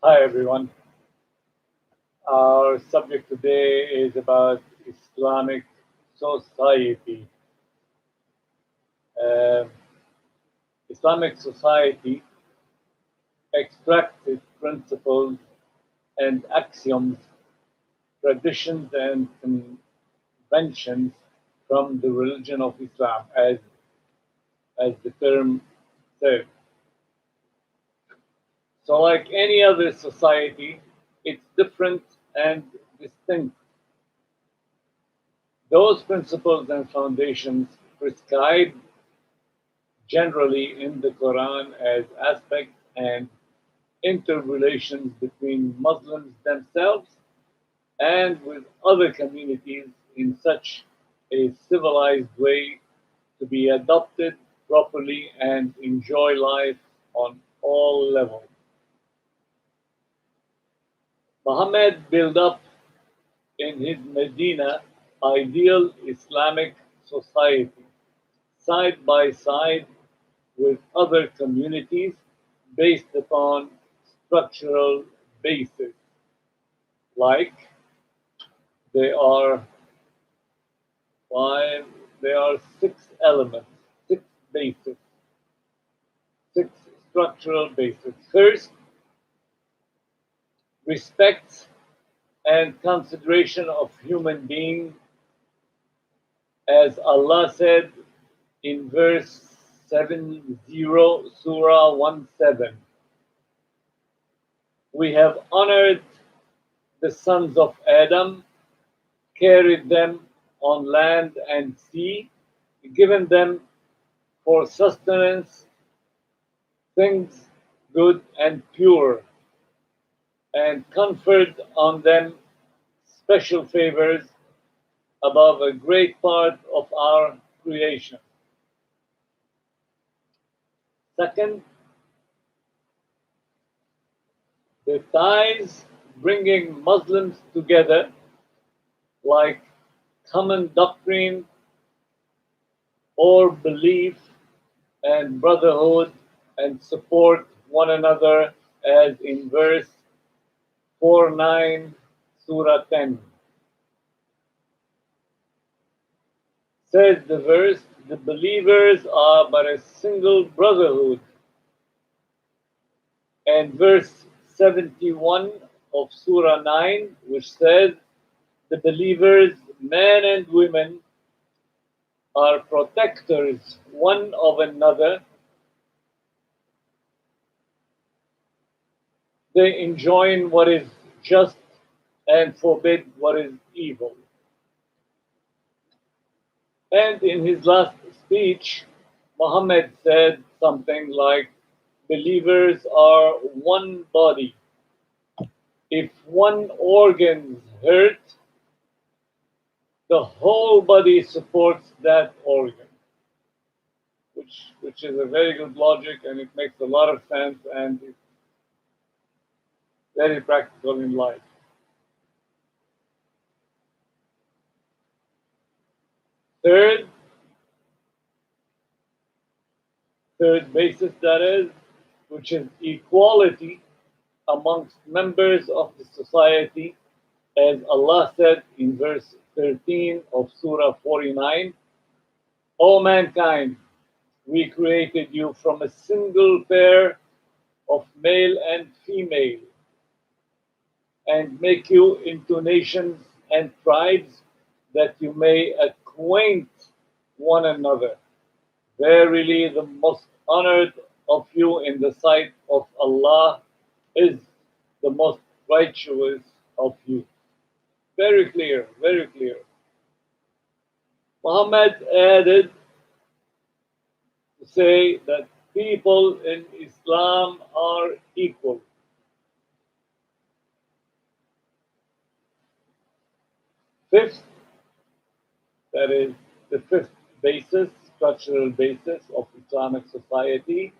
Hi everyone. Our subject today is about Islamic society. Uh, Islamic society extracts its principles and axioms, traditions and conventions from the religion of Islam, as the term says. So, like any other society, it's different and distinct. Those principles and foundations prescribed generally in the Quran as aspects and interrelations between Muslims themselves and with other communities in such a civilized way to be adopted properly and enjoy life on all levels. Muhammad built up in his Medina ideal Islamic society side by side with other communities based upon structural bases. Like there are five, there are six elements, six bases, six structural bases. First, respect and consideration of human beings, as Allah said in verse 70, Surah 1:7. We have honored the sons of Adam, carried them on land and sea, given them for sustenance things good and pure, and conferred on them special favors above a great part of our creation. Second, the ties bringing Muslims together, like common doctrine or belief and brotherhood, and support one another, as in verse 49, Surah 10. Says the verse, the believers are but a single brotherhood. And verse 71 of Surah 9, which says, the believers, men and women, are protectors one of another. They enjoin what is just and forbid what is evil. And in his last speech, Muhammad said something like, believers are one body. If one organ hurt, the whole body supports that organ, which is a very good logic, and it makes a lot of sense, and it's very practical in life. Third basis, that is, which is equality amongst members of the society, as Allah said in verse 13 of Surah 49, O mankind, we created you from a single pair of male and female, and make you into nations and tribes, that you may acquaint one another. Verily, the most honored of you in the sight of Allah is the most righteous of you. Very clear, very clear. Muhammad added to say that people in Islam are equal. Fifth, that is the fifth basis, structural basis of Islamic society,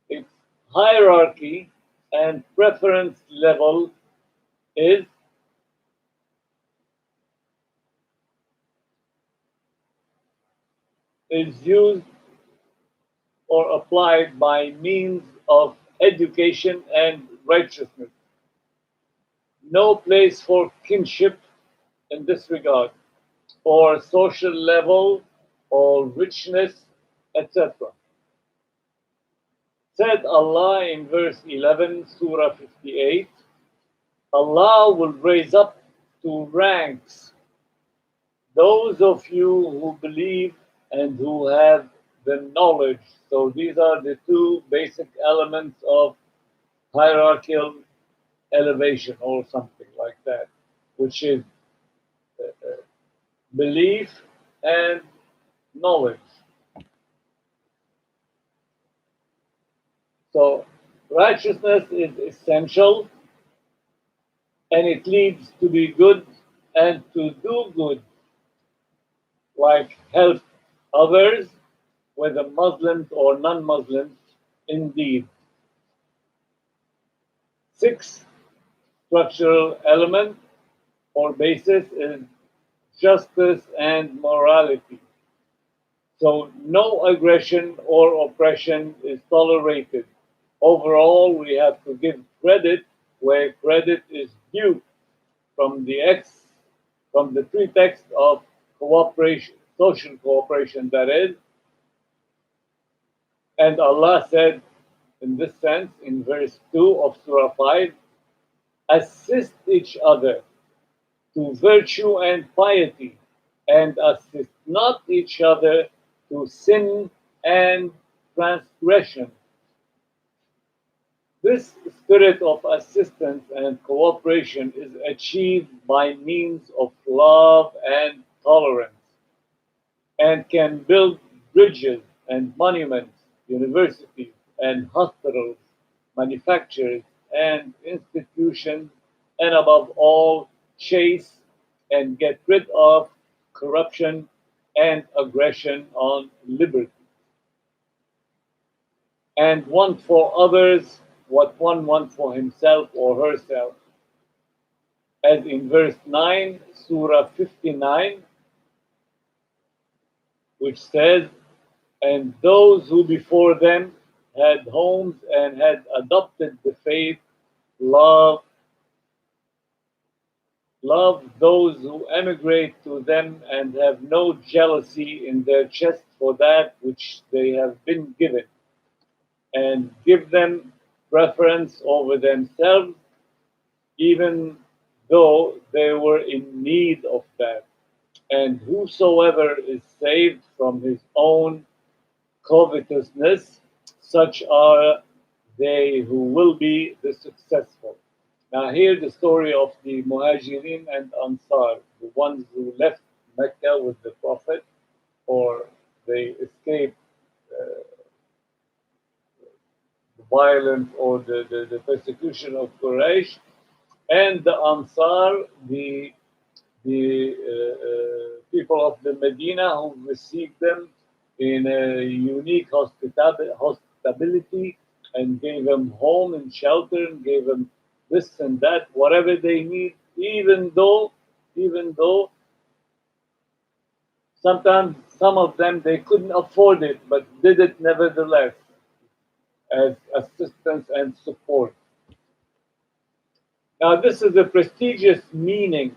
its hierarchy and preference level is used or applied by means of education and righteousness. No place for kinship in this regard, or social level, or richness, etc. Said Allah in verse 11, Surah 58, Allah will raise up to ranks those of you who believe and who have the knowledge. So these are the two basic elements of hierarchical elevation or something like that, which is belief and knowledge. So righteousness is essential, and it leads to be good and to do good, like help others, whether Muslims or non-Muslims, indeed. 6 structural element or basis is justice and morality. So no aggression or oppression is tolerated. Overall, we have to give credit where credit is due from the pretext of cooperation, social cooperation, that is. And Allah said in this sense in verse 2 of Surah 5, assist each other to virtue and piety, and assist not each other to sin and transgression. This spirit of assistance and cooperation is achieved by means of love and tolerance, and can build bridges and monuments, universities and hospitals, manufacturers and institutions, and above all, chase and get rid of corruption and aggression on liberty, and want for others what one wants for himself or herself. As in verse 9, Surah 59, which says, and those who before them had homes and had adopted the faith, love those who emigrate to them and have no jealousy in their chest for that which they have been given, and give them preference over themselves, even though they were in need of that. And whosoever is saved from his own covetousness, such are they who will be the successful. Now here the story of the Muhajirin and Ansar, the ones who left Mecca with the Prophet, or they escaped the violence or the persecution of Quraysh, and the Ansar, the people of the Medina who received them in a unique hospitality and gave them home and shelter and gave them this and that, whatever they need, even though sometimes some of them they couldn't afford it, but did it nevertheless as assistance and support. Now this is a prestigious meaning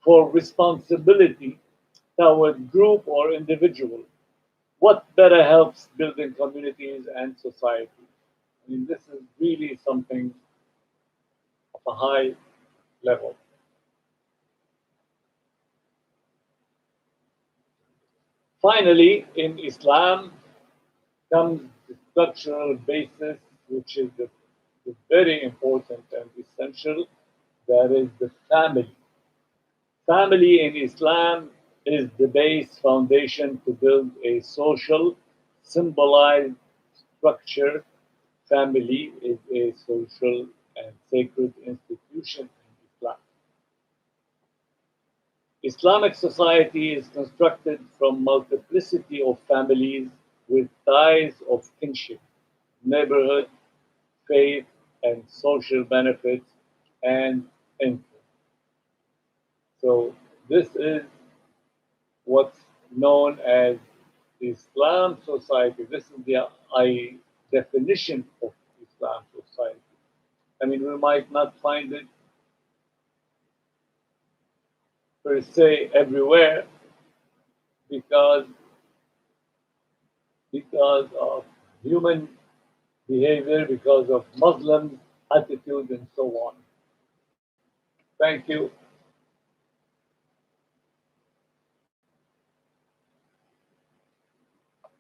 for responsibility toward group or individual. What better helps building communities and society? I mean, this is really something of a high level. Finally, in Islam comes the structural basis, which is the very important and essential, that is the family. Family in Islam is the base foundation to build a social, symbolized structure. Family is a social and sacred institution in Islam. Islamic society is constructed from multiplicity of families with ties of kinship, neighborhood, faith, and social benefits and influence. So this is what's known as Islam society. This is the definition of Islam society. I mean, we might not find it per se everywhere because of human behavior, because of Muslims' attitude, and so on. Thank you.